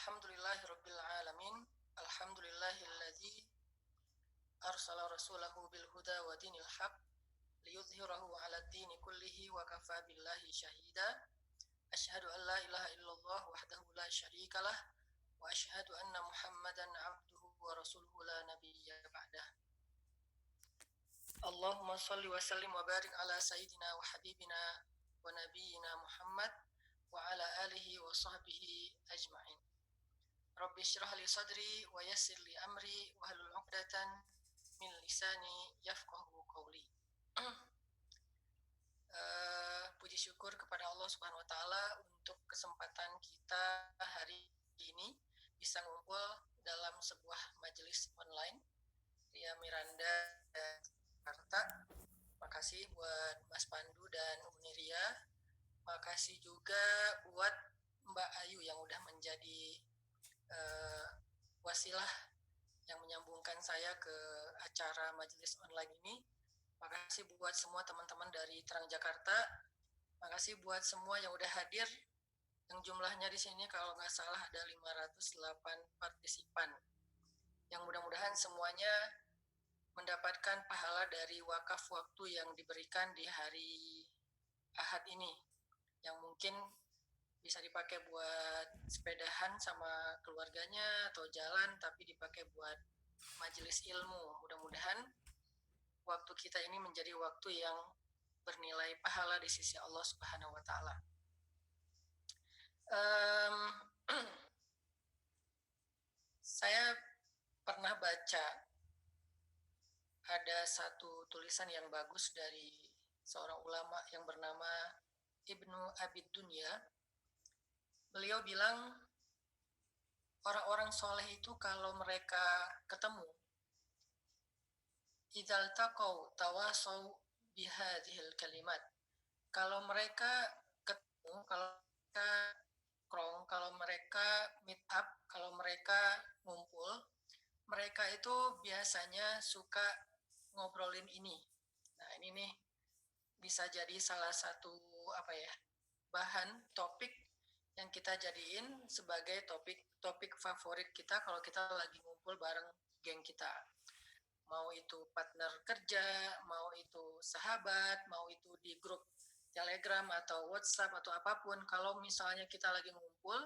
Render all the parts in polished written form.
Alhamdulillahirabbil alamin. Alhamdulillahilladzi arsala rasulahu bil huda wa dinil haq liyudhhirahu 'alad dini kullihi wa kafa billahi syahida. Asyhadu an la ilaha illallah wahdahu la syarikalah wa asyhadu anna Muhammadan 'abduhu wa rasuluhu la nabiyya ba'dah. Allahumma shalli wa sallim wa barik ala sayyidina wa habibina wa nabiyyina Muhammad wa ala alihi wa sahbihi ajma'in. Rabbi syrah li sadri wa yassir li amri wa hlul 'uqdatan min lisani yafqahu qawli. Puji syukur kepada Allah Subhanahu wa taala untuk kesempatan kita hari ini bisa ngumpul dalam sebuah majelis online Ria Miranda dan Jakarta. Makasih buat Mas Pandu dan Uni Ria. Makasih juga buat Mbak Ayu yang udah menjadi wasilah yang menyambungkan saya ke acara majelis online ini. Makasih buat semua teman-teman dari Terang Jakarta. Makasih buat semua yang udah hadir. Yang jumlahnya di sini kalau nggak salah ada 508 partisipan. Yang mudah-mudahan semuanya mendapatkan pahala dari wakaf waktu yang diberikan di hari Ahad ini. Yang mungkin bisa dipakai buat sepedahan sama keluarganya atau jalan, tapi dipakai buat majelis ilmu. Mudah-mudahan waktu kita ini menjadi waktu yang bernilai pahala di sisi Allah Subhanahu wa taala. Saya pernah baca ada satu tulisan yang bagus dari seorang ulama yang bernama Ibnu Abid Dunya. Beliau bilang orang-orang soleh itu kalau mereka ketemu, idzal taqau tawasau bihadhil kalimat. Kalau mereka ketemu, kalau mereka krong, kalau mereka meet up, kalau mereka ngumpul, mereka itu biasanya suka ngobrolin ini. Nah, ini nih bisa jadi salah satu bahan topik yang kita jadiin sebagai topik favorit kita kalau kita lagi ngumpul bareng geng kita. Mau itu partner kerja, mau itu sahabat, mau itu di grup Telegram atau WhatsApp atau apapun. Kalau misalnya kita lagi ngumpul,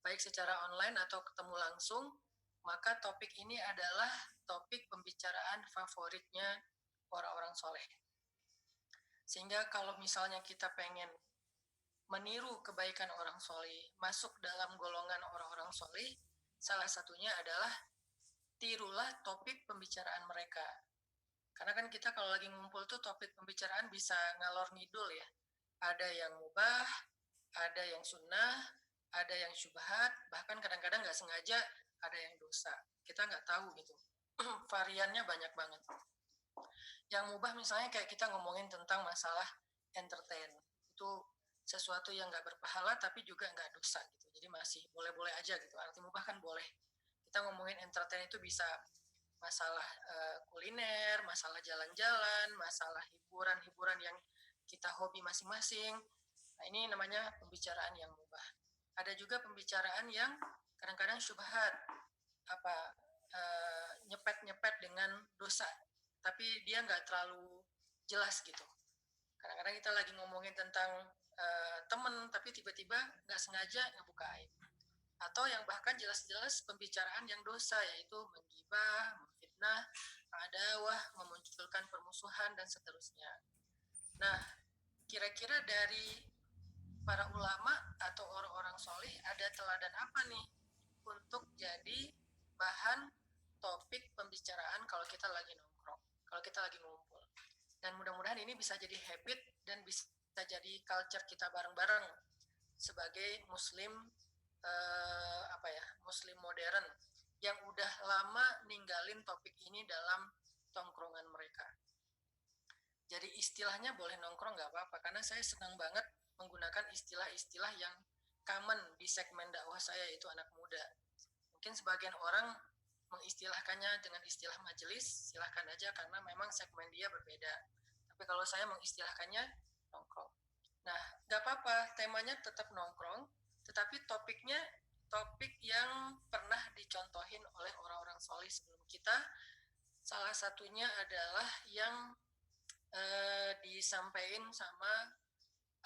baik secara online atau ketemu langsung, maka topik ini adalah topik pembicaraan favoritnya orang-orang soleh. Sehingga kalau misalnya kita pengen meniru kebaikan orang soleh, masuk dalam golongan orang-orang soleh, salah satunya adalah tirulah topik pembicaraan mereka. Karena kan kita kalau lagi ngumpul tuh topik pembicaraan bisa ngalor ngidul ya. Ada yang mubah, ada yang sunnah, ada yang syubhat, bahkan kadang-kadang nggak sengaja ada yang dosa. Kita nggak tahu gitu. Variannya banyak banget. Yang mubah misalnya kayak kita ngomongin tentang masalah entertain. Itu sesuatu yang nggak berpahala tapi juga nggak dosa gitu. Jadi masih boleh-boleh aja gitu. Arti mubah kan boleh. Kita ngomongin entertain itu bisa masalah kuliner, masalah jalan-jalan, masalah hiburan-hiburan yang kita hobi masing-masing. Nah, ini namanya pembicaraan yang mubah. Ada juga pembicaraan yang kadang-kadang syubhat, nyepet-nyepet dengan dosa, tapi dia nggak terlalu jelas gitu. Kadang-kadang kita lagi ngomongin tentang temen, tapi tiba-tiba nggak sengaja ngebuka aib. Atau yang bahkan jelas-jelas pembicaraan yang dosa, yaitu menggibah, memfitnah, adawah, memunculkan permusuhan, dan seterusnya. Nah, kira-kira dari para ulama atau orang-orang soleh ada teladan apa nih untuk jadi bahan topik pembicaraan kalau kita lagi nongkrong, kalau kita lagi ngumpul. Dan mudah-mudahan ini bisa jadi habit dan bisa jadi culture kita bareng-bareng sebagai muslim muslim modern yang udah lama ninggalin topik ini dalam tongkrongan mereka. Jadi istilahnya boleh nongkrong nggak apa-apa, karena saya senang banget menggunakan istilah-istilah yang common di segmen dakwah saya, yaitu anak muda. Mungkin sebagian orang mengistilahkannya dengan istilah majelis, silahkan aja karena memang segmen dia berbeda. Tapi kalau saya mengistilahkannya nongkrong. Nah, nggak apa-apa, temanya tetap nongkrong, tetapi topiknya topik yang pernah dicontohin oleh orang-orang soleh sebelum kita. Salah satunya adalah yang disampaikan sama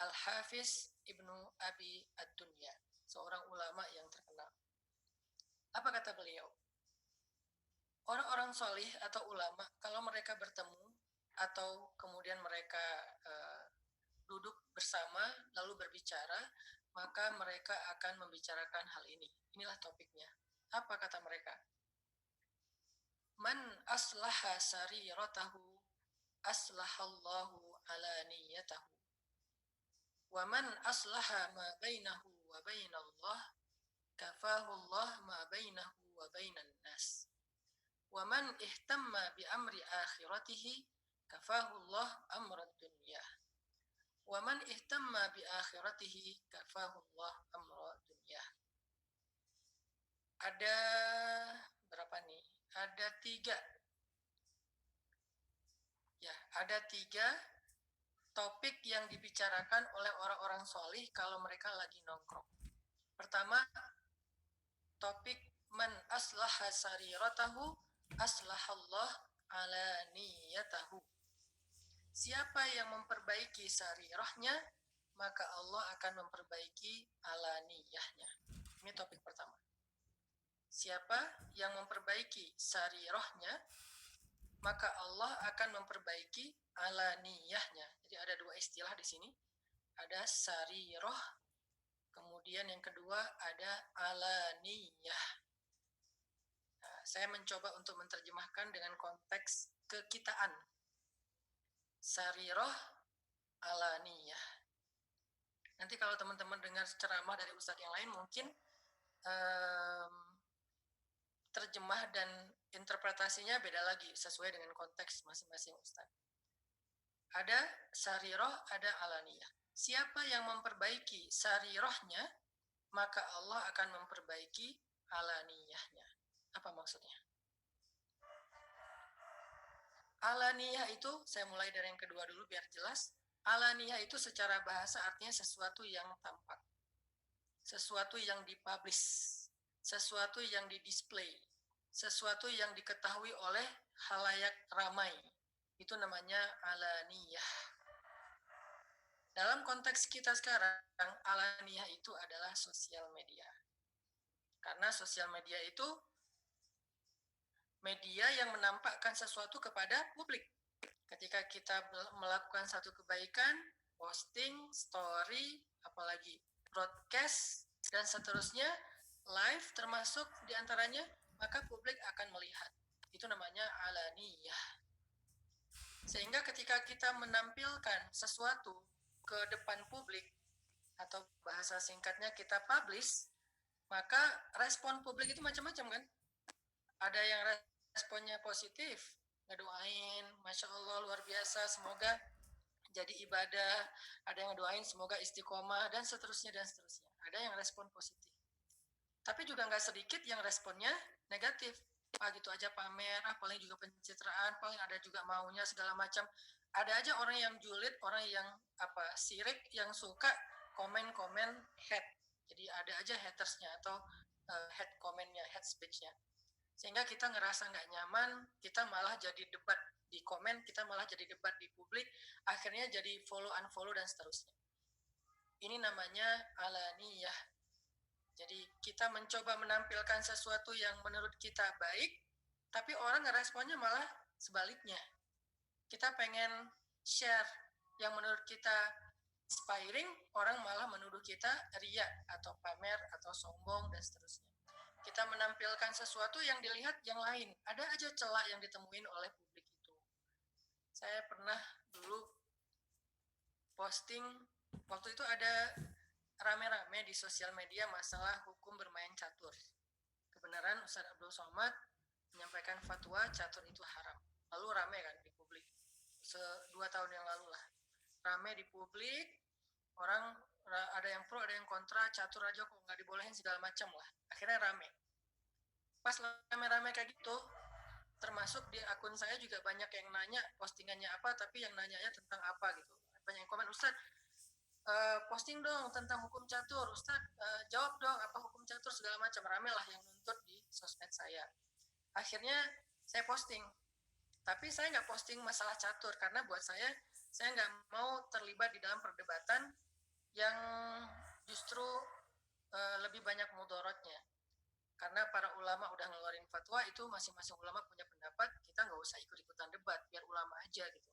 Al-Hafiz Ibnu Abi Ad-Dunya, seorang ulama yang terkenal. Apa kata beliau? Orang-orang soleh atau ulama, kalau mereka bertemu atau kemudian mereka duduk bersama lalu berbicara, maka mereka akan membicarakan hal ini. Inilah topiknya. Apa kata mereka? Man aslaha sariratahu aslahallahu alaniyatahu. Wa man aslaha ma bainahu wa bainallah kafahu Allah ma bainahu wa bainan nas. Wa man ihtamma bi amri akhiratihi kafahu Allah amra dunya. Wa man ihtamma bi akhiratihi kafahu Allah amra dunya. Ada berapa nih? Ada 3. Ya, ada 3 topik yang dibicarakan oleh orang-orang solih kalau mereka lagi nongkrong. Pertama, topik man aslaha sariratahu aslahallah alaniyatahu. Siapa yang memperbaiki sarirahnya, maka Allah akan memperbaiki alaniyahnya. Ini topik pertama. Siapa yang memperbaiki sarirahnya, maka Allah akan memperbaiki alaniyahnya. Jadi ada 2 istilah di sini. Ada sarirah, kemudian yang kedua ada alaniyah. Nah, saya mencoba untuk menerjemahkan dengan konteks kekitaan. Sarirah, alaniyah. Nanti kalau teman-teman dengar ceramah dari ustadz yang lain, mungkin terjemah dan interpretasinya beda lagi sesuai dengan konteks masing-masing ustadz. Ada sarirah, ada alaniyah. Siapa yang memperbaiki sarirahnya, maka Allah akan memperbaiki alaniyahnya. Apa maksudnya? Alaniyah itu, saya mulai dari yang kedua dulu biar jelas. Alaniyah itu secara bahasa artinya sesuatu yang tampak, sesuatu yang dipublish, sesuatu yang didisplay, sesuatu yang diketahui oleh khalayak ramai. Itu namanya alaniyah. Dalam konteks kita sekarang, alaniyah itu adalah sosial media. Karena sosial media itu media yang menampakkan sesuatu kepada publik. Ketika kita melakukan satu kebaikan, posting, story, apalagi broadcast, dan seterusnya, live termasuk diantaranya, maka publik akan melihat. Itu namanya alaniyah. Sehingga ketika kita menampilkan sesuatu ke depan publik, atau bahasa singkatnya kita publish, maka respon publik itu macam-macam kan? Ada yang responnya positif, ngedoain, Masya Allah luar biasa, semoga jadi ibadah, ada yang ngedoain semoga istiqomah, dan seterusnya, dan seterusnya. Ada yang respon positif. Tapi juga nggak sedikit yang responnya negatif. Gitu aja pamer, paling juga pencitraan, paling ada juga maunya segala macam. Ada aja orang yang julid, orang yang sirik, yang suka komen-komen hate. Jadi ada aja hatersnya atau hate komennya, hate speechnya. Sehingga kita ngerasa nggak nyaman, kita malah jadi debat di komen, kita malah jadi debat di publik, akhirnya jadi follow unfollow dan seterusnya. Ini namanya alaniyah. Jadi kita mencoba menampilkan sesuatu yang menurut kita baik, tapi orang ngeresponnya malah sebaliknya. Kita pengen share yang menurut kita inspiring, orang malah menuduh kita riya atau pamer atau sombong dan seterusnya. Kita menampilkan sesuatu yang dilihat yang lain. Ada aja celah yang ditemuin oleh publik itu. Saya pernah dulu posting, waktu itu ada rame-rame di sosial media masalah hukum bermain catur. Kebenaran Ustaz Abdul Somad menyampaikan fatwa catur itu haram. Lalu rame kan di publik. 2 tahun yang lalu lah. Rame di publik, orang ada yang pro, ada yang kontra, catur aja kok nggak dibolehin segala macam lah. Akhirnya rame. Pas rame-rame kayak gitu, termasuk di akun saya juga banyak yang nanya postingannya apa, tapi yang nanyanya tentang apa gitu. Banyak yang komen, Ustaz, posting dong tentang hukum catur, Ustaz, jawab dong apa hukum catur segala macam, rame lah yang nuntut di sosmed saya. Akhirnya saya posting, tapi saya nggak posting masalah catur karena buat saya nggak mau terlibat di dalam perdebatan yang justru lebih banyak mudorotnya. Karena para ulama udah ngeluarin fatwa, itu masing-masing ulama punya pendapat, kita nggak usah ikut-ikutan debat, biar ulama aja gitu.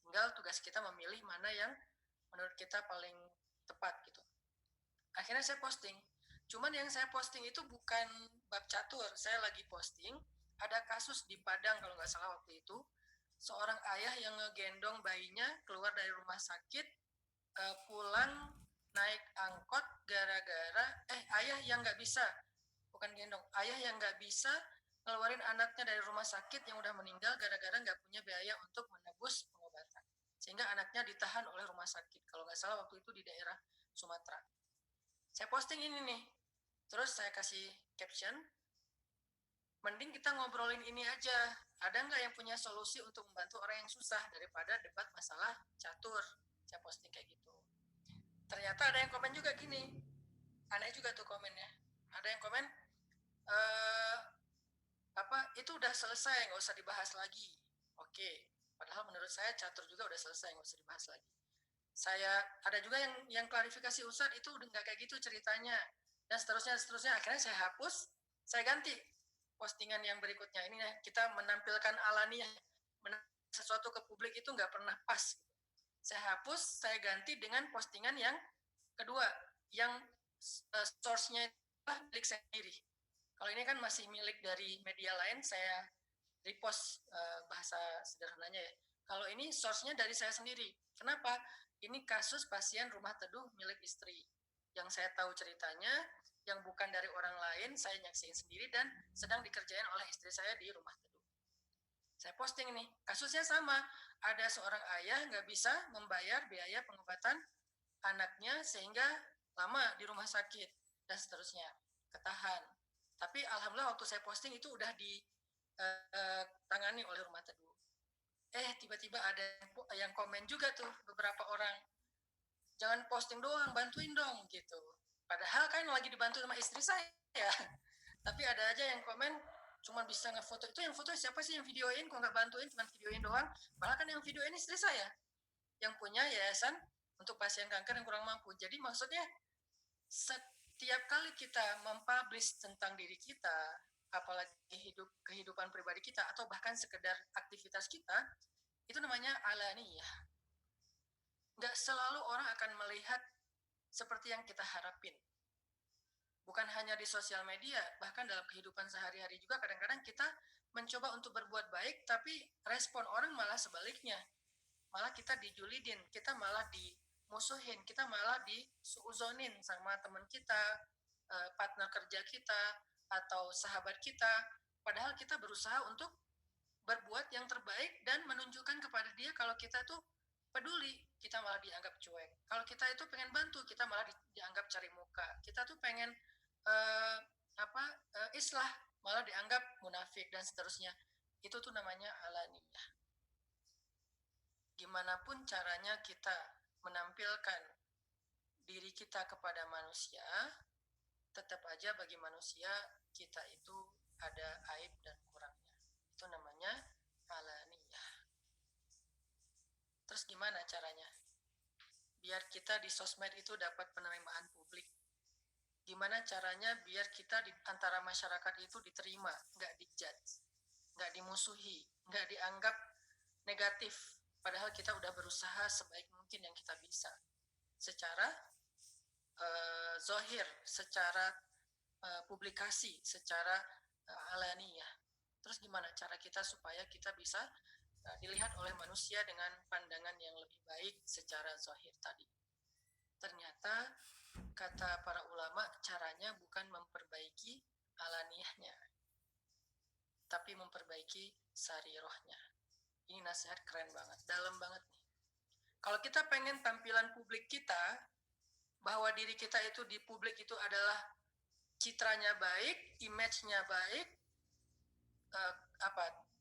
Tinggal tugas kita memilih mana yang menurut kita paling tepat gitu. Akhirnya saya posting. Cuman yang saya posting itu bukan bab catur. Saya lagi posting, ada kasus di Padang kalau nggak salah waktu itu, seorang ayah yang ngegendong bayinya keluar dari rumah sakit, pulang naik angkot gara-gara ayah yang nggak bisa, bukan gendong, ayah yang nggak bisa ngeluarin anaknya dari rumah sakit yang udah meninggal gara-gara nggak punya biaya untuk menebus pengobatan, sehingga anaknya ditahan oleh rumah sakit kalau nggak salah waktu itu di daerah Sumatera. Saya posting ini nih, terus saya kasih caption, mending kita ngobrolin ini aja, ada nggak yang punya solusi untuk membantu orang yang susah daripada debat masalah catur. Saya posting kayak gitu. Ternyata ada yang komen juga gini, aneh juga tuh komennya, ada yang komen itu udah selesai, nggak usah dibahas lagi. Oke, padahal menurut saya catur juga udah selesai, nggak usah dibahas lagi. Saya ada juga yang klarifikasi, Ustadz itu udah nggak kayak gitu ceritanya, dan seterusnya. Akhirnya saya hapus, saya ganti postingan yang berikutnya. Ini kita menampilkan alaniah, sesuatu ke publik itu nggak pernah pas. Saya hapus, saya ganti dengan postingan yang kedua, yang source-nya milik saya sendiri. Kalau ini kan masih milik dari media lain, saya repost bahasa sederhananya ya. Kalau ini source-nya dari saya sendiri. Kenapa? Ini kasus pasien rumah teduh milik istri. Yang saya tahu ceritanya, yang bukan dari orang lain, saya nyaksiin sendiri dan sedang dikerjain oleh istri saya di rumah teduh. Saya posting nih, kasusnya sama. Ada seorang ayah nggak bisa membayar biaya pengobatan anaknya sehingga lama di rumah sakit dan seterusnya, ketahan. Tapi alhamdulillah waktu saya posting itu udah ditangani oleh rumah teduh. Tiba-tiba ada yang komen juga tuh beberapa orang, jangan posting doang, bantuin dong gitu. Padahal kan lagi dibantu sama istri saya. Tapi ada aja yang komen cuma bisa ngefoto. Itu yang foto siapa sih yang videoin? Kok nggak bantuin, cuma videoin doang. Padahal kan yang videoin istri saya, yang punya yayasan untuk pasien kanker yang kurang mampu. Jadi maksudnya setiap kali kita mempublish tentang diri kita, apalagi kehidupan pribadi kita, atau bahkan sekedar aktivitas kita, itu namanya alaniyah. Nggak selalu orang akan melihat seperti yang kita harapin. Bukan hanya di sosial media, bahkan dalam kehidupan sehari-hari juga kadang-kadang kita mencoba untuk berbuat baik, tapi respon orang malah sebaliknya. Malah kita dijulidin, kita malah dimusuhin, kita malah disuuzonin sama teman kita, partner kerja kita, atau sahabat kita. Padahal kita berusaha untuk berbuat yang terbaik dan menunjukkan kepada dia kalau kita tuh peduli, kita malah dianggap cuek. Kalau kita itu pengen bantu, kita malah dianggap cari muka. Kita tuh pengen islah, malah dianggap munafik dan seterusnya. Itu tuh namanya alaniyah. Gimana pun caranya kita menampilkan diri kita kepada manusia, tetap aja bagi manusia kita itu ada aib dan kurangnya. Itu namanya alaniyah. Terus gimana caranya? Biar kita di sosmed itu dapat penerimaan publik. Gimana caranya biar kita di antara masyarakat itu diterima, nggak dijudge, nggak dimusuhi, nggak dianggap negatif. Padahal kita udah berusaha sebaik mungkin yang kita bisa. Secara zohir, secara publikasi, secara alaniyah. Terus gimana cara kita supaya kita bisa dilihat oleh manusia dengan pandangan yang lebih baik secara zahir tadi. Ternyata kata para ulama caranya bukan memperbaiki alaniyahnya, tapi memperbaiki sarirohnya. Ini nasihat keren banget, dalam banget nih. Kalau kita pengen tampilan publik kita, bahwa diri kita itu di publik itu adalah citranya baik, image-nya baik,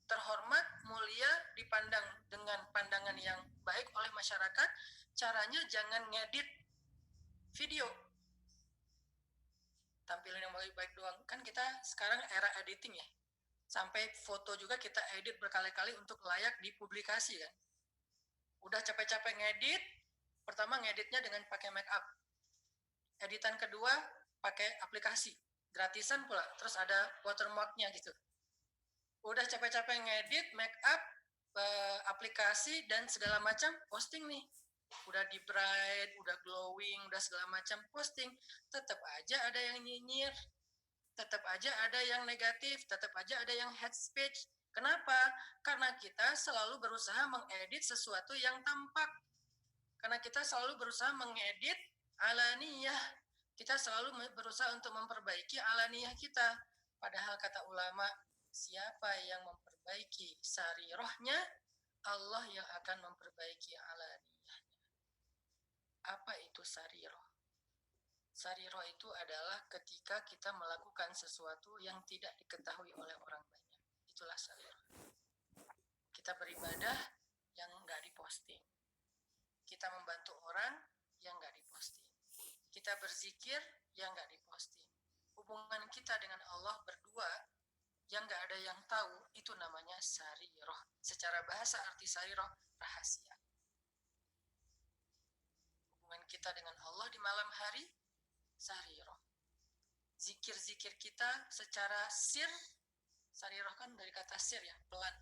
terhormat, mulia, dipandang dengan pandangan yang baik oleh masyarakat, caranya jangan ngedit video, tampilin yang baik-baik doang. Kan kita sekarang era editing ya, sampai foto juga kita edit berkali-kali untuk layak dipublikasi kan. Udah capek-capek ngedit, pertama ngeditnya dengan pakai make up, editan kedua pakai aplikasi gratisan pula, terus ada watermarknya gitu. Udah capek-capek ngedit, make up, aplikasi dan segala macam, posting nih. Udah di bright, udah glowing, udah segala macam, posting. Tetap aja ada yang nyinyir, tetap aja ada yang negatif, tetap aja ada yang hate speech. Kenapa? Karena kita selalu berusaha mengedit sesuatu yang tampak. Karena kita selalu berusaha mengedit alaniyah. Kita selalu berusaha untuk memperbaiki alaniyah kita. Padahal kata ulama, siapa yang memperbaiki sarirohnya, Allah yang akan memperbaiki alaniyahnya. Apa itu sariroh? Sariroh itu adalah ketika kita melakukan sesuatu yang tidak diketahui oleh orang banyak. Itulah sariroh. Kita beribadah yang nggak diposting. Kita membantu orang yang nggak diposting. Kita berzikir yang nggak diposting. Hubungan kita dengan Allah berdua yang nggak ada yang tahu, itu namanya sariroh. Secara bahasa arti sariroh, rahasia. Hubungan kita dengan Allah di malam hari, sariroh. Zikir-zikir kita secara sir, sariroh kan dari kata sir ya, pelan.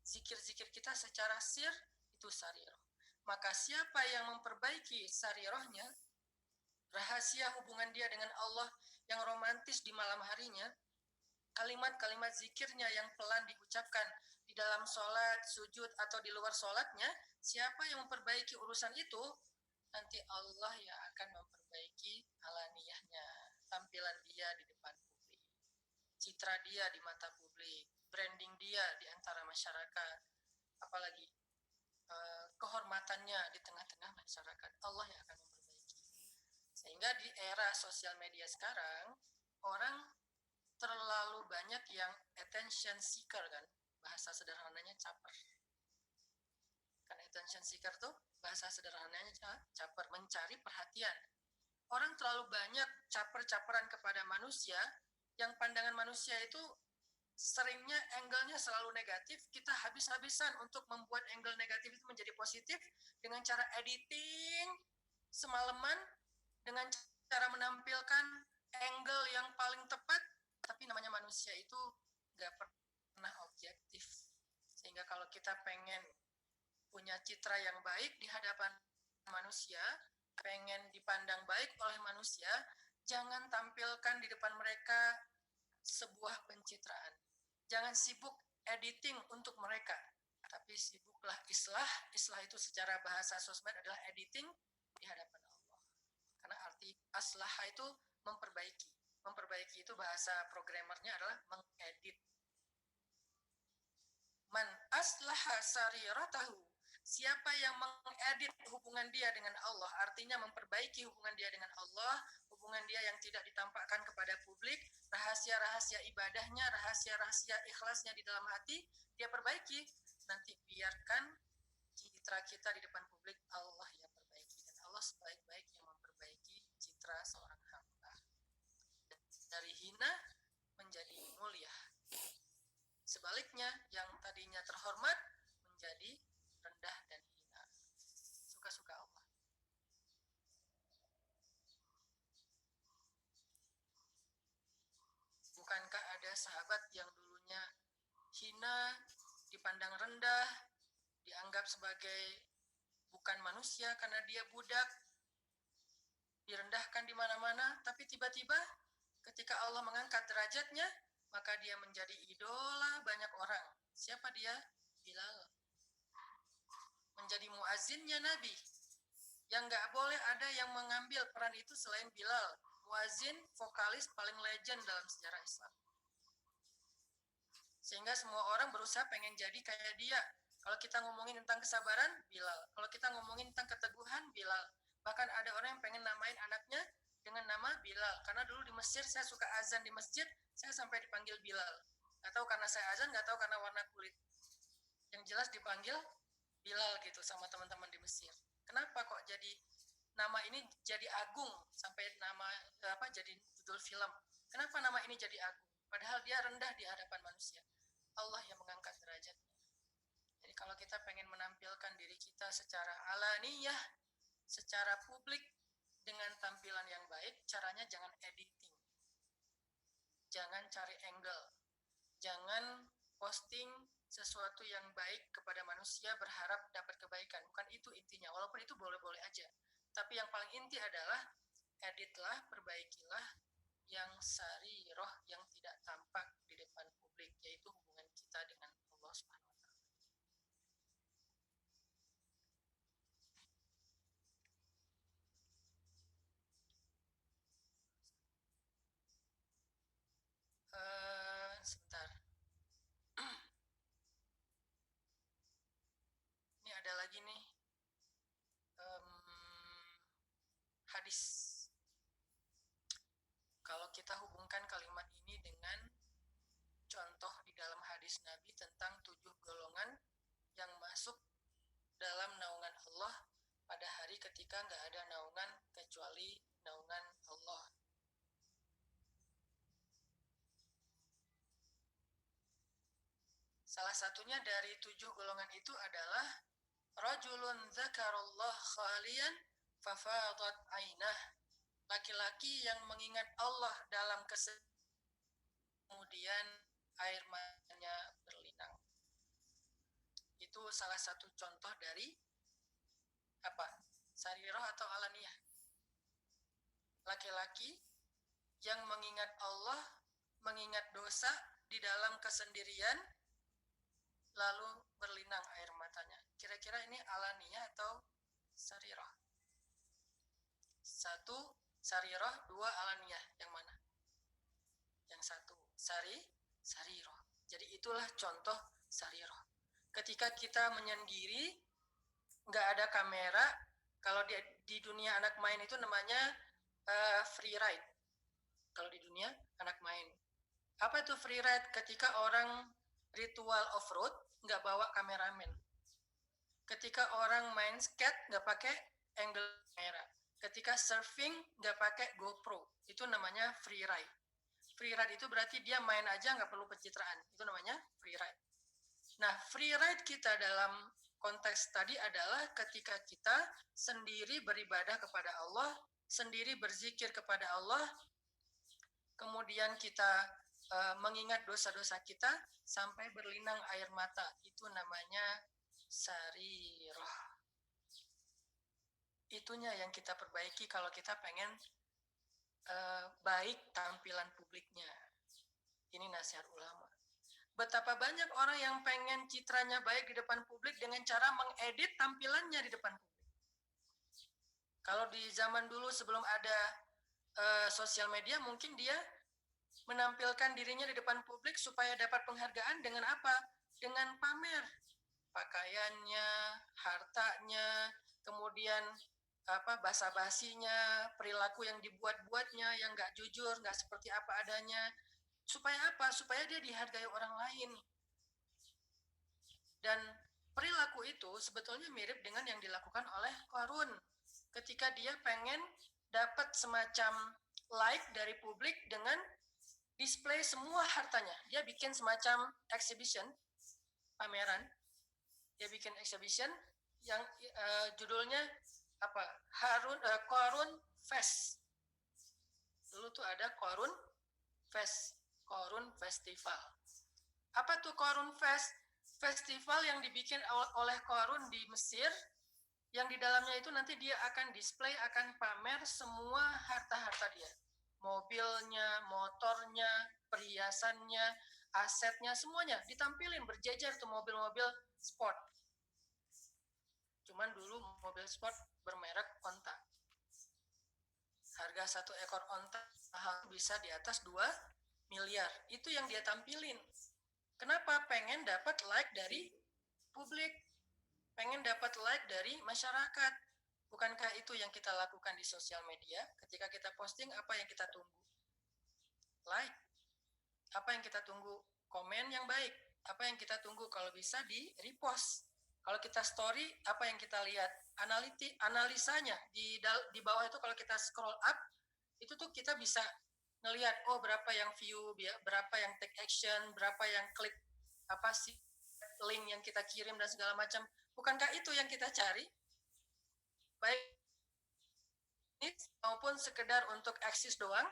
Zikir-zikir kita secara sir, itu sariroh. Maka siapa yang memperbaiki sarirohnya, rahasia hubungan dia dengan Allah yang romantis di malam harinya, kalimat-kalimat zikirnya yang pelan diucapkan di dalam sholat, sujud, atau di luar sholatnya, siapa yang memperbaiki urusan itu, nanti Allah yang akan memperbaiki alaniyahnya, tampilan dia di depan publik, citra dia di mata publik, branding dia di antara masyarakat, apalagi kehormatannya di tengah-tengah masyarakat, Allah yang akan memperbaiki. Sehingga di era sosial media sekarang, orang terlalu banyak yang attention seeker kan, bahasa sederhananya caper. Kan attention seeker tuh bahasa sederhananya caper, mencari perhatian. Orang terlalu banyak caper-caperan kepada manusia, yang pandangan manusia itu seringnya angle-nya selalu negatif. Kita habis-habisan untuk membuat angle negatif itu menjadi positif dengan cara editing semalaman, dengan cara menampilkan angle yang paling tepat. Tapi namanya manusia itu gak pernah objektif. Sehingga kalau kita pengen punya citra yang baik di hadapan manusia, pengen dipandang baik oleh manusia, jangan tampilkan di depan mereka sebuah pencitraan. Jangan sibuk editing untuk mereka, tapi sibuklah islah. Islah itu secara bahasa sosmed adalah editing di hadapan Allah. Karena arti aslah itu memperbaiki. Memperbaiki itu bahasa programmernya adalah mengedit. Man aslaha sariratahu, siapa yang mengedit hubungan dia dengan Allah, artinya memperbaiki hubungan dia dengan Allah, hubungan dia yang tidak ditampakkan kepada publik, rahasia-rahasia ibadahnya, rahasia-rahasia ikhlasnya di dalam hati, dia perbaiki. Nanti biarkan citra kita di depan publik Allah yang perbaiki. Dan Allah sebaik-baik yang memperbaiki citra seorang hamba. Dari hina menjadi mulia. Sebaliknya, yang tadinya terhormat menjadi rendah dan hina. Suka-suka Allah. Bukankah ada sahabat yang dulunya hina, dipandang rendah, dianggap sebagai bukan manusia karena dia budak, direndahkan di mana-mana, tapi tiba-tiba ketika Allah mengangkat derajatnya, maka dia menjadi idola banyak orang. Siapa dia? Bilal. Menjadi muazzinnya Nabi. Yang nggak boleh ada yang mengambil peran itu selain Bilal. Muazzin, vokalis paling legend dalam sejarah Islam. Sehingga semua orang berusaha pengen jadi kayak dia. Kalau kita ngomongin tentang kesabaran, Bilal. Kalau kita ngomongin tentang keteguhan, Bilal. Bahkan ada orang yang pengen namain anaknya dengan nama Bilal. Karena dulu di Mesir saya suka azan di masjid, saya sampai dipanggil Bilal. Gak tahu karena saya azan, gak tahu karena warna kulit. Yang jelas dipanggil Bilal gitu sama teman-teman di Mesir. Kenapa kok jadi nama ini jadi agung sampai nama jadi judul film. Kenapa nama ini jadi agung? Padahal dia rendah di hadapan manusia. Allah yang mengangkat derajatnya. Jadi kalau kita pengen menampilkan diri kita secara alaniyah, secara publik, dengan tampilan yang baik, caranya jangan editing. Jangan cari angle. Jangan posting sesuatu yang baik kepada manusia berharap dapat kebaikan. Bukan itu intinya, walaupun itu boleh-boleh aja. Tapi yang paling inti adalah editlah, perbaikilah yang sariroh, yang tidak tampak di depan publik, yaitu hubungan kita dengan Allah Subhanahu wa Ta'ala. Sebentar. Ini ada lagi nih hadis. Kalau kita hubungkan kalimat ini dengan contoh di dalam hadis Nabi tentang 7 golongan yang masuk dalam naungan Allah pada hari ketika nggak ada naungan kecuali naungan Allah. Salah satunya dari 7 golongan itu adalah rajulun dzakarallah khalian fafadat ainah. Laki-laki yang mengingat Allah dalam kemudian air matanya berlinang. Itu salah satu contoh dari apa? Sarirah atau alaniyah. Laki-laki yang mengingat Allah, mengingat dosa di dalam kesendirian, lalu berlinang air matanya. Kira-kira ini alaniyah atau sarirah? 1 sarirah, 2 alaniyah. Yang mana? Yang 1 sarirah. Jadi itulah contoh sarirah. Ketika kita menyendiri, nggak ada kamera. Kalau di dunia anak main itu namanya free ride. Kalau di dunia anak main. Apa itu free ride? Ketika orang ritual off-road, nggak bawa kameramen. Ketika orang main skate, nggak pakai angle kamera. Ketika surfing, nggak pakai GoPro. Itu namanya free ride. Free ride itu berarti dia main aja, nggak perlu pencitraan. Itu namanya free ride. Nah, free ride kita dalam konteks tadi adalah ketika kita sendiri beribadah kepada Allah, sendiri berzikir kepada Allah, kemudian kita mengingat dosa-dosa kita sampai berlinang air mata. Itu namanya sarirah. Itunya yang kita perbaiki kalau kita pengen baik tampilan publiknya. Ini nasihat ulama. Betapa banyak orang yang pengen citranya baik di depan publik dengan cara mengedit tampilannya di depan publik. Kalau di zaman dulu sebelum ada sosial media, mungkin dia menampilkan dirinya di depan publik supaya dapat penghargaan dengan apa? Dengan pamer pakaiannya, hartanya, kemudian basa-basinya, perilaku yang dibuat-buatnya, yang nggak jujur, nggak seperti apa adanya. Supaya apa? Supaya dia dihargai orang lain. Dan perilaku itu sebetulnya mirip dengan yang dilakukan oleh Qarun. Ketika dia pengen dapat semacam like dari publik dengan display semua hartanya. Dia bikin semacam exhibition, pameran. Dia bikin exhibition yang judulnya apa? Qarun Fest. Dulu tuh ada Qarun Fest. Qarun Festival. Apa tuh Qarun Fest? Festival yang dibikin oleh Qarun di Mesir, yang di dalamnya itu nanti dia akan display, akan pamer semua harta-harta dia. Mobilnya, motornya, perhiasannya, asetnya, semuanya ditampilin berjejer tuh mobil-mobil sport. Cuman dulu mobil sport bermerek onta. Harga 1 ekor onta bisa di atas 2 miliar. Itu yang dia tampilin. Kenapa? Pengen dapat like dari publik. Pengen dapat like dari masyarakat. Bukankah itu yang kita lakukan di sosial media? Ketika kita posting, apa yang kita tunggu? Like. Apa yang kita tunggu? Komen yang baik. Apa yang kita tunggu? Kalau bisa di repost. Kalau kita story, apa yang kita lihat? Analisanya di bawah itu kalau kita scroll up, itu tuh kita bisa ngelihat berapa yang view, berapa yang take action, berapa yang klik apa sih link yang kita kirim dan segala macam. Bukankah itu yang kita cari? Baik maupun sekedar untuk eksis doang.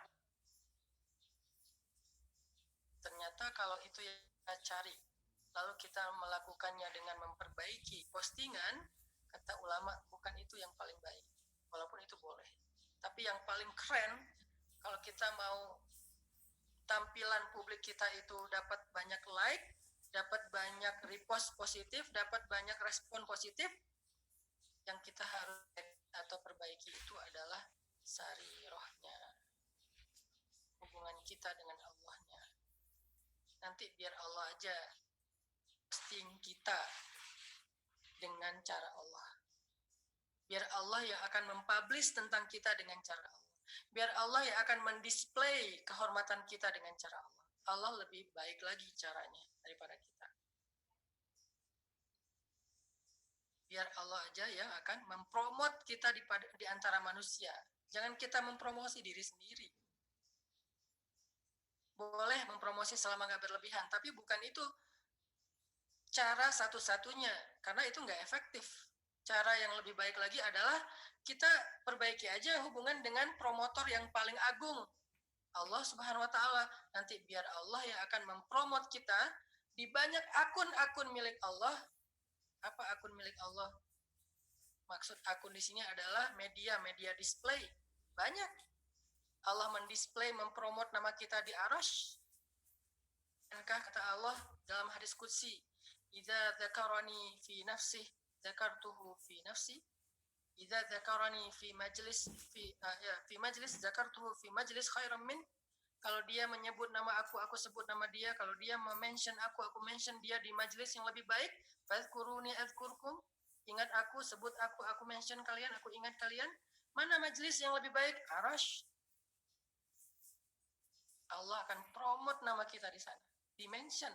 Ternyata kalau itu yang kita cari, lalu kita melakukannya dengan memperbaiki postingan, kata ulama bukan itu yang paling baik. Walaupun itu boleh. Tapi yang paling keren, kalau kita mau tampilan publik kita itu dapat banyak like, dapat banyak repost positif, dapat banyak respon positif, yang kita harus atau perbaiki itu adalah sarirohnya, hubungan kita dengan Allahnya. Nanti biar Allah aja posting kita dengan cara Allah. Biar Allah yang akan mempublish tentang kita dengan cara Allah. Biar Allah yang akan mendisplay kehormatan kita dengan cara Allah. Allah lebih baik lagi caranya daripada kita. Biar Allah aja yang akan mempromot kita di antara manusia. Jangan kita mempromosi diri sendiri. Boleh mempromosi selama nggak berlebihan, tapi bukan itu cara satu-satunya, karena itu nggak efektif. Cara yang lebih baik lagi adalah kita perbaiki aja hubungan dengan promotor yang paling agung, Allah Subhanahu wa Ta'ala. Nanti biar Allah yang akan mempromot kita di banyak akun-akun milik Allah. Apa akun milik Allah? Maksud akun di sini adalah media display. Banyak. Allah mendisplay, mempromot nama kita di Arash. Bukankah kata Allah dalam hadis qudsi, "Idza dzakarani fi nafsi, dzakartuhu fi nafsi. Idza dzakarani fi majlis fi majlis dzakartuhu fi majlis khairan min." Kalau dia menyebut nama aku sebut nama dia. Kalau dia mention aku mention dia di majlis yang lebih baik. Fadhkuruni adzkurkum. Ingat aku, sebut aku mention kalian, aku ingat kalian. Mana majlis yang lebih baik? Arash. Allah akan promote nama kita di sana. Dimension.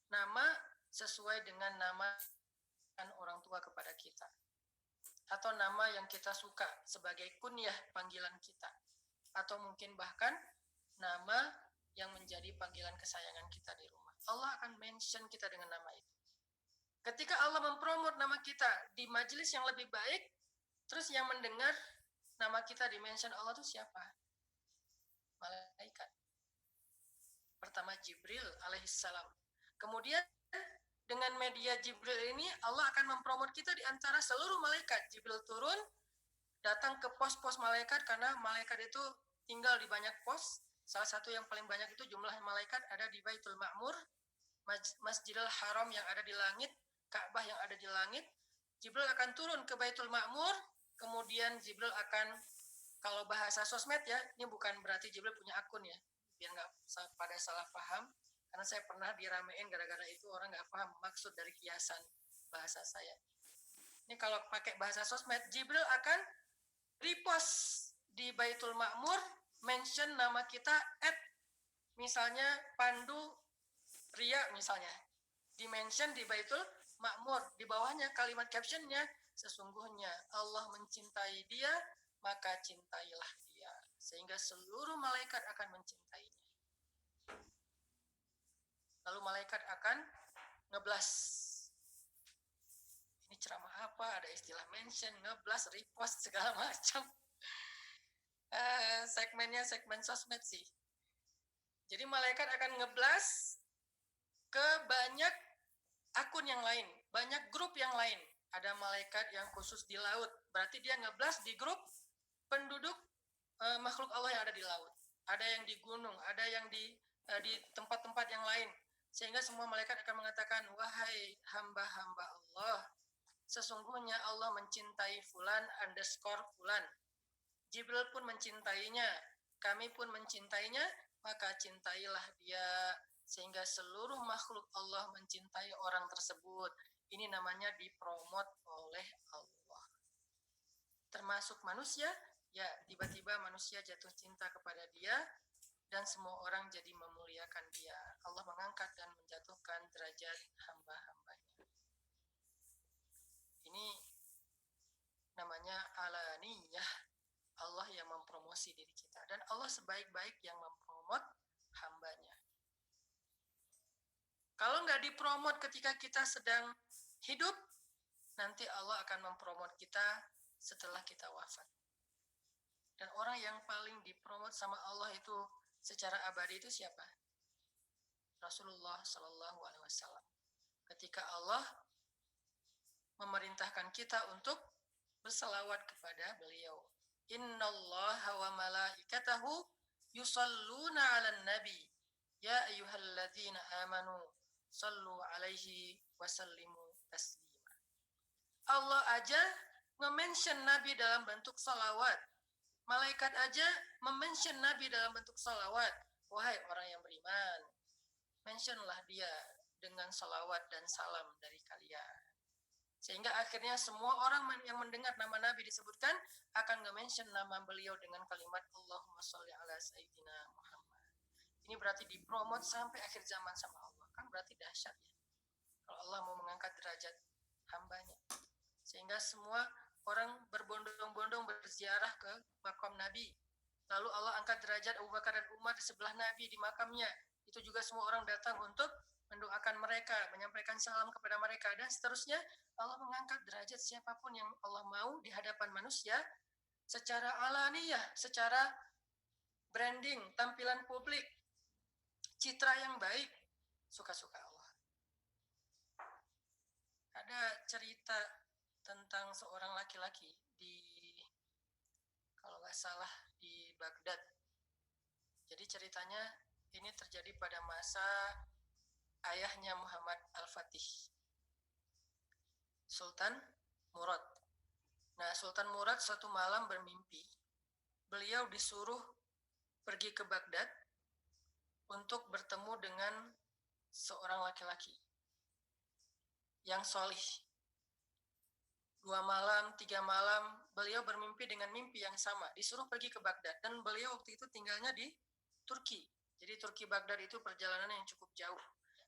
Nama sesuai dengan nama orang tua kepada kita. Atau nama yang kita suka sebagai kunyah panggilan kita. Atau mungkin bahkan nama yang menjadi panggilan kesayangan kita di rumah. Allah akan mention kita dengan nama itu. Ketika Allah mempromot nama kita di majelis yang lebih baik, terus yang mendengar nama kita di mention Allah itu siapa? Malaikat. Pertama Jibril alaihissalam. Kemudian dengan media Jibril ini Allah akan mempromot kita di antara seluruh malaikat. Jibril turun, datang ke pos-pos malaikat karena malaikat itu tinggal di banyak pos. Salah satu yang paling banyak itu jumlah malaikat ada di Baitul Ma'mur, Masjidil Haram yang ada di langit, Ka'bah yang ada di langit. Jibril akan turun ke Baitul Ma'mur, kemudian Jibril akan, kalau bahasa sosmed ya, ini bukan berarti Jibril punya akun ya, biar nggak pada salah paham, karena saya pernah diramein gara-gara itu orang nggak paham maksud dari kiasan bahasa saya. Ini kalau pakai bahasa sosmed, Jibril akan repost di Baitul Ma'mur, mention nama kita misalnya Pandu Ria misalnya, dimention di Baitul Ma'mur, di bawahnya kalimat captionnya, sesungguhnya Allah mencintai dia, maka cintailah dia, sehingga seluruh malaikat akan mencintainya. Lalu malaikat akan ngeblas. Ini ceramah apa? Ada istilah mention, ngeblas, repost, segala macam. Segmennya segmen sosmed sih. Jadi malaikat akan ngeblas ke banyak akun yang lain, banyak grup yang lain. Ada malaikat yang khusus di laut, berarti dia ngeblas di grup penduduk makhluk Allah yang ada di laut. Ada yang di gunung, ada yang di tempat-tempat yang lain. Sehingga semua malaikat akan mengatakan, wahai hamba-hamba Allah, sesungguhnya Allah mencintai fulan underscore fulan. Jibril pun mencintainya, kami pun mencintainya, maka cintailah dia, sehingga seluruh makhluk Allah mencintai orang tersebut. Ini namanya dipromot oleh Allah. Termasuk manusia, ya tiba-tiba manusia jatuh cinta kepada dia, dan semua orang jadi memuliakan dia. Allah mengangkat dan menjatuhkan derajat hamba-hambanya. Ini namanya alaniyah. Allah yang mempromosi diri kita. Dan Allah sebaik-baik yang mempromot hambanya. Kalau nggak dipromot ketika kita sedang hidup, nanti Allah akan mempromot kita setelah kita wafat. Dan orang yang paling dipromot sama Allah itu secara abadi itu siapa? Rasulullah Shallallahu Alaihi Wasallam. Ketika Allah memerintahkan kita untuk berselawat kepada beliau. Innallaha wa malaikatahu yusalluna 'alan nabi. Ya ayyuhalladzina amanu sallu 'alaihi wa sallimu taslima. Allah aja nge-mention Nabi dalam bentuk salawat. Malaikat aja mention Nabi dalam bentuk salawat. Wahai orang yang beriman, mentionlah dia dengan salawat dan salam dari kalian. Sehingga akhirnya semua orang yang mendengar nama Nabi disebutkan akan nge-mention nama beliau dengan kalimat Allahumma sholli ala sayyidina Muhammad. Ini berarti dipromot sampai akhir zaman sama Allah. Kan berarti dahsyat ya. Kalau Allah mau mengangkat derajat hambanya. Sehingga semua orang berbondong-bondong berziarah ke makam Nabi. Lalu Allah angkat derajat Abu Bakar dan Umar di sebelah Nabi di makamnya. Itu juga semua orang datang untuk mendoakan mereka, menyampaikan salam kepada mereka, dan seterusnya. Allah mengangkat derajat siapapun yang Allah mau di hadapan manusia secara alaniyah, secara branding, tampilan publik, citra yang baik, suka-suka Allah. Ada cerita tentang seorang laki-laki di, kalau nggak salah, di Baghdad. Jadi ceritanya ini terjadi pada masa ayahnya Muhammad Al-Fatih, Sultan Murad. Nah, Sultan Murad suatu malam bermimpi, beliau disuruh pergi ke Baghdad untuk bertemu dengan seorang laki-laki yang solih. 2 malam, 3 malam, beliau bermimpi dengan mimpi yang sama, disuruh pergi ke Baghdad, dan beliau waktu itu tinggalnya di Turki. Jadi Turki Baghdad itu perjalanan yang cukup jauh.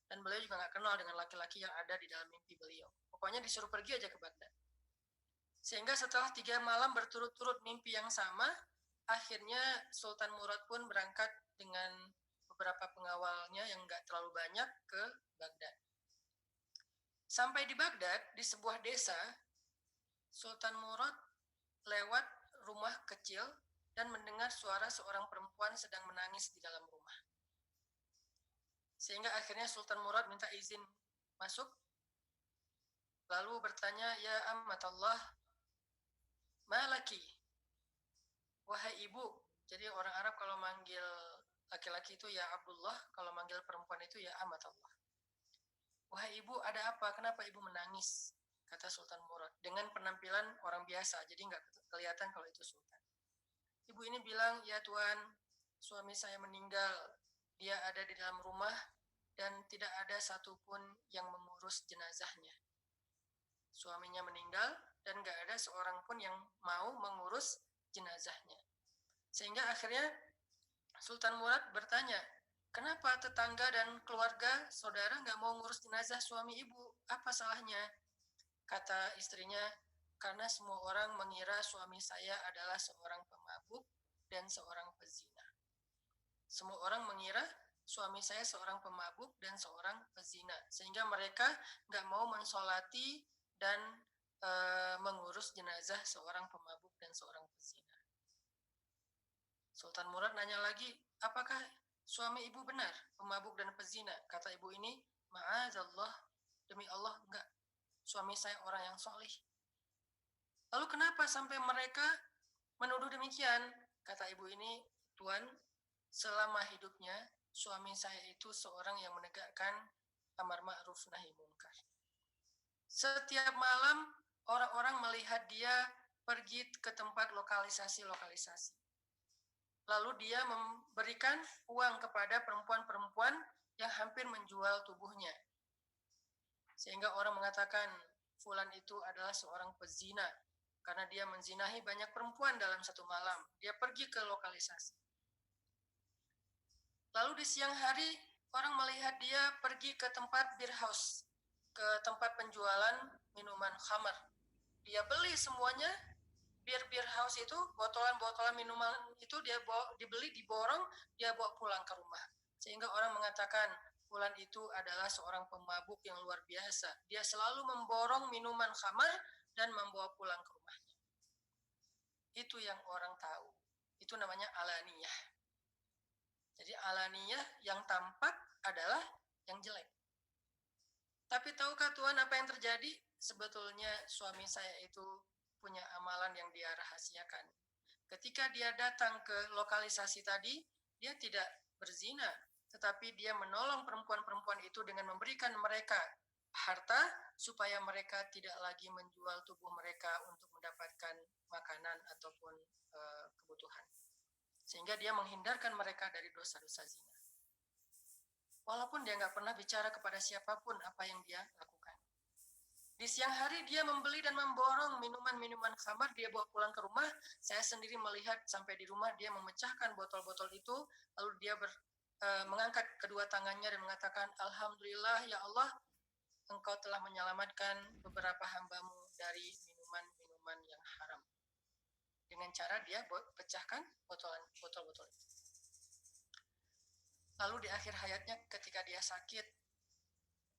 Dan beliau juga nggak kenal dengan laki-laki yang ada di dalam mimpi beliau. Pokoknya disuruh pergi aja ke Baghdad. Sehingga setelah 3 malam berturut-turut mimpi yang sama, akhirnya Sultan Murad pun berangkat dengan beberapa pengawalnya yang nggak terlalu banyak ke Baghdad. Sampai di Baghdad, di sebuah desa, Sultan Murad lewat rumah kecil dan mendengar suara seorang perempuan sedang menangis di dalam rumah. Sehingga akhirnya Sultan Murad minta izin masuk, lalu bertanya, ya amatallah, malaki, wahai ibu. Jadi orang Arab kalau manggil laki-laki itu ya Abdullah, kalau manggil perempuan itu ya amatallah. Wahai ibu, ada apa? Kenapa ibu menangis? Kata Sultan Murad dengan penampilan orang biasa, jadi nggak kelihatan kalau itu sultan. Ibu ini bilang, ya Tuan, suami saya meninggal. Dia ada di dalam rumah dan tidak ada satupun yang mengurus jenazahnya. Suaminya meninggal dan nggak ada seorang pun yang mau mengurus jenazahnya. Sehingga akhirnya Sultan Murad bertanya, kenapa tetangga dan keluarga saudara nggak mau ngurus jenazah suami ibu? Apa salahnya? Kata istrinya, karena semua orang mengira suami saya adalah seorang pemabuk dan seorang pezina. Semua orang mengira suami saya seorang pemabuk dan seorang pezina, sehingga mereka nggak mau mensolati dan mengurus jenazah seorang pemabuk dan seorang pezina. Sultan Murad nanya lagi, apakah suami ibu benar pemabuk dan pezina? Kata ibu ini, ma'azallah, demi Allah enggak. Suami saya orang yang solih. Lalu kenapa sampai mereka menuduh demikian? Kata ibu ini, Tuan, selama hidupnya suami saya itu seorang yang menegakkan amar ma'ruf nahi munkar. Setiap malam orang-orang melihat dia pergi ke tempat lokalisasi. Lalu dia memberikan uang kepada perempuan-perempuan yang hampir menjual tubuhnya. Sehingga orang mengatakan fulan itu adalah seorang pezina karena dia menzinahi banyak perempuan dalam satu malam. Dia pergi ke lokalisasi. Lalu di siang hari orang melihat dia pergi ke tempat beer house, ke tempat penjualan minuman khamar. Dia beli semuanya, bir house itu, botolan-botolan minuman itu dia dibeli, diborong, dia bawa pulang ke rumah. Sehingga orang mengatakan Fulan itu adalah seorang pemabuk yang luar biasa. Dia selalu memborong minuman khamar dan membawa pulang ke rumahnya. Itu yang orang tahu. Itu namanya alaniyah. Jadi alaniyah yang tampak adalah yang jelek. Tapi tahukah Tuhan apa yang terjadi? Sebetulnya suami saya itu punya amalan yang dia rahasiakan. Ketika dia datang ke lokalisasi tadi, dia tidak berzina, tetapi dia menolong perempuan-perempuan itu dengan memberikan mereka harta supaya mereka tidak lagi menjual tubuh mereka untuk mendapatkan makanan ataupun kebutuhan. Sehingga dia menghindarkan mereka dari dosa-dosa zina. Walaupun dia nggak pernah bicara kepada siapapun apa yang dia lakukan. Di siang hari dia membeli dan memborong minuman-minuman khamar, dia bawa pulang ke rumah. Saya sendiri melihat sampai di rumah dia memecahkan botol-botol itu, lalu dia mengangkat kedua tangannya dan mengatakan, Alhamdulillah ya Allah, Engkau telah menyelamatkan beberapa hambamu dari minuman-minuman yang haram. Dengan cara dia pecahkan botol-botol itu. Lalu di akhir hayatnya ketika dia sakit,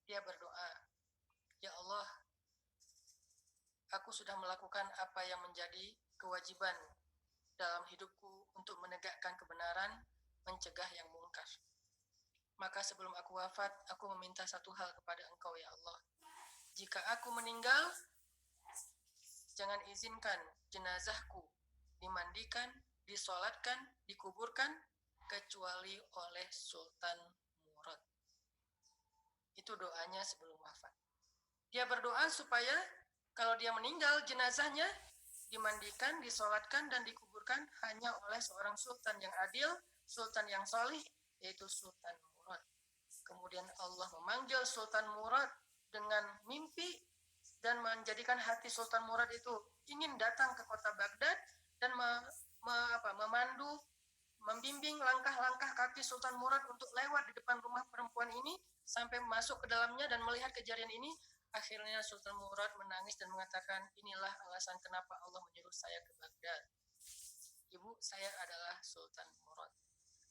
dia berdoa, ya Allah, aku sudah melakukan apa yang menjadi kewajiban dalam hidupku untuk menegakkan kebenaran, mencegah yang mungkar. Maka sebelum aku wafat, aku meminta satu hal kepada Engkau ya Allah. Jika aku meninggal, jangan izinkan jenazahku dimandikan, disolatkan, dikuburkan, kecuali oleh Sultan Murad. Itu doanya sebelum wafat. Dia berdoa supaya kalau dia meninggal, jenazahnya dimandikan, disolatkan, dan dikuburkan hanya oleh seorang sultan yang adil, sultan yang solih, yaitu Sultan Murad. Kemudian Allah memanggil Sultan Murad dengan mimpi dan menjadikan hati Sultan Murad itu ingin datang ke kota Baghdad dan memandu, membimbing langkah-langkah kaki Sultan Murad untuk lewat di depan rumah perempuan ini sampai masuk ke dalamnya dan melihat kejadian ini. Akhirnya Sultan Murad menangis dan mengatakan, inilah alasan kenapa Allah menyuruh saya ke Baghdad. Ibu, saya adalah Sultan Murad.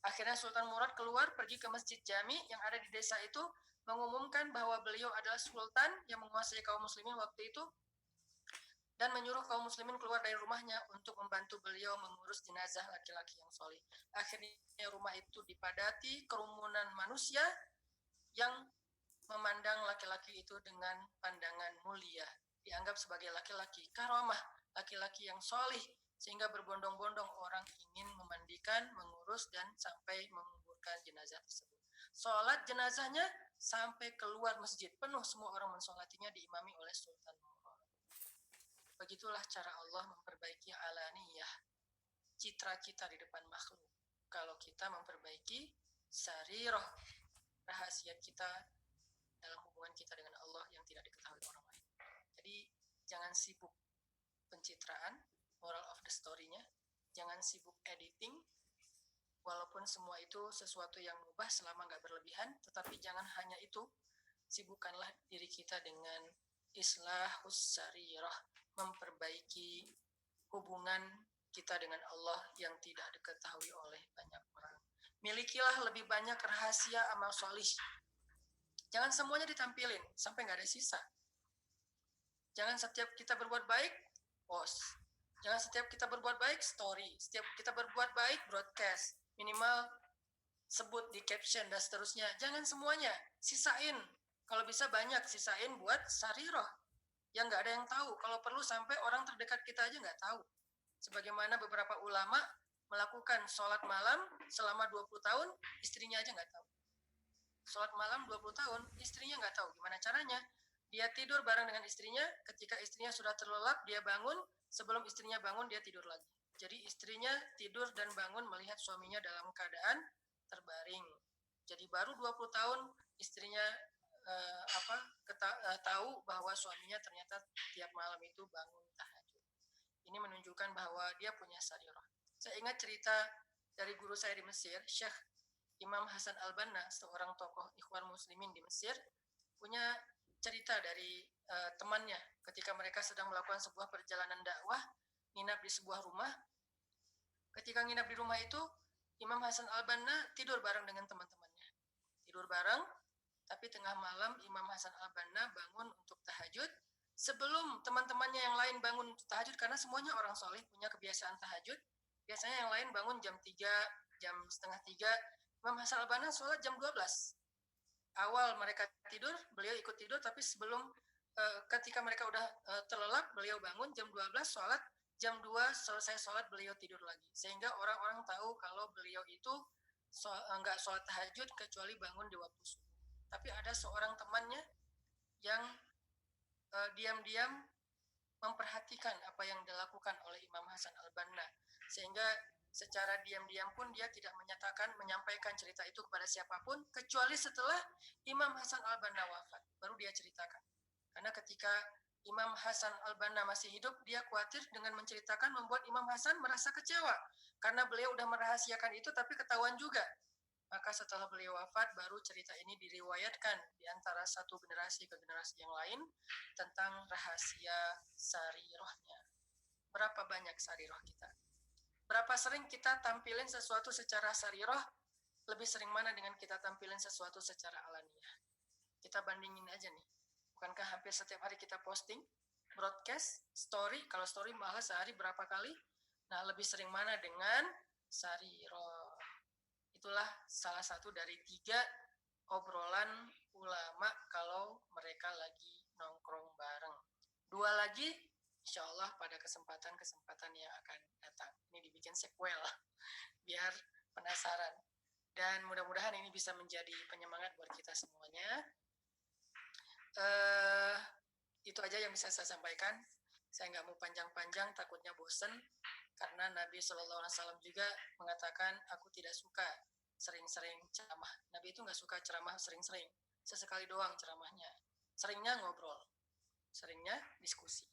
Akhirnya Sultan Murad keluar pergi ke Masjid Jami yang ada di desa itu, mengumumkan bahwa beliau adalah sultan yang menguasai kaum muslimin waktu itu, dan menyuruh kaum muslimin keluar dari rumahnya untuk membantu beliau mengurus jenazah laki-laki yang soleh. Akhirnya rumah itu dipadati kerumunan manusia yang memandang laki-laki itu dengan pandangan mulia, dianggap sebagai laki-laki karamah, laki-laki yang solih, sehingga berbondong-bondong orang ingin memandikan, mengurus, dan sampai menguburkan jenazah tersebut. Sholat jenazahnya sampai keluar masjid, penuh semua orang mensolatinya, diimami oleh Sultan Murad. Begitulah cara Allah memperbaiki alaniyah, citra kita di depan makhluk. Kalau kita memperbaiki sarirah, rahasia kita dalam hubungan kita dengan Allah yang tidak diketahui orang lain. Jadi jangan sibuk pencitraan, moral of the story-nya, jangan sibuk editing, walaupun semua itu sesuatu yang mubah selama nggak berlebihan, tetapi jangan hanya itu, sibukkanlah diri kita dengan islahus sarirah, memperbaiki hubungan kita dengan Allah yang tidak diketahui oleh banyak orang. Milikilah lebih banyak rahasia amal solih. Jangan semuanya ditampilin, sampai nggak ada sisa. Jangan setiap kita berbuat baik, post. Jangan setiap kita berbuat baik, story. Setiap kita berbuat baik, broadcast. Minimal sebut di caption dan seterusnya. Jangan semuanya, sisain. Kalau bisa banyak, sisain buat sarirah. Yang nggak ada yang tahu. Kalau perlu sampai orang terdekat kita aja nggak tahu. Sebagaimana beberapa ulama melakukan sholat malam selama 20 tahun, istrinya aja nggak tahu. Sholat malam 20 tahun, istrinya nggak tahu gimana caranya. Dia tidur bareng dengan istrinya, ketika istrinya sudah terlelap, dia bangun, sebelum istrinya bangun, dia tidur lagi. Jadi istrinya tidur dan bangun melihat suaminya dalam keadaan terbaring. Jadi baru 20 tahun, istrinya tahu bahwa suaminya ternyata tiap malam itu bangun tahajud. Ini menunjukkan bahwa dia punya sarirah. Saya ingat cerita dari guru saya di Mesir, Syekh Imam Hasan Al-Banna, seorang tokoh Ikhwan Muslimin di Mesir, punya cerita dari temannya ketika mereka sedang melakukan sebuah perjalanan dakwah, nginap di sebuah rumah. Ketika nginap di rumah itu, Imam Hasan al-Banna tidur bareng dengan teman-temannya. Tidur bareng, tapi tengah malam Imam Hasan al-Banna bangun untuk tahajud. Sebelum teman-temannya yang lain bangun tahajud, karena semuanya orang soleh punya kebiasaan tahajud, biasanya yang lain bangun jam 3, jam setengah 3, Imam Hasan al-Banna sholat jam 12. Awal mereka tidur, beliau ikut tidur, tapi sebelum ketika mereka udah terlelap, beliau bangun jam 12 sholat, jam 2 selesai sholat beliau tidur lagi. Sehingga orang-orang tahu kalau beliau itu nggak sholat tahajud kecuali bangun di waktu subuh. Tapi ada seorang temannya yang diam-diam memperhatikan apa yang dilakukan oleh Imam Hasan al-Banna. Sehingga secara diam-diam pun dia tidak menyampaikan cerita itu kepada siapapun, kecuali setelah Imam Hasan al-Banna wafat. Baru dia ceritakan. Karena ketika Imam Hasan al-Banna masih hidup, dia khawatir dengan menceritakan membuat Imam Hasan merasa kecewa. Karena beliau udah merahasiakan itu, tapi ketahuan juga. Maka setelah beliau wafat, baru cerita ini diriwayatkan di antara satu generasi ke generasi yang lain tentang rahasia sarirohnya. Berapa banyak sariroh kita? Berapa sering kita tampilin sesuatu secara sariroh, lebih sering mana dengan kita tampilin sesuatu secara alaniah? Kita bandingin aja nih. Bukankah hampir setiap hari kita posting, broadcast, story? Kalau story malah sehari berapa kali? Nah, lebih sering mana dengan sariroh? Itulah salah satu dari 3 obrolan ulama kalau mereka lagi nongkrong bareng. 2 lagi, insya Allah pada kesempatan-kesempatan yang akan datang. Ini dibikin sequel, biar penasaran. Dan mudah-mudahan ini bisa menjadi penyemangat buat kita semuanya. Itu aja yang bisa saya sampaikan. Saya nggak mau panjang-panjang, takutnya bosen. Karena Nabi SAW juga mengatakan, aku tidak suka sering-sering ceramah. Nabi itu nggak suka ceramah sering-sering. Sesekali doang ceramahnya. Seringnya ngobrol. Seringnya diskusi.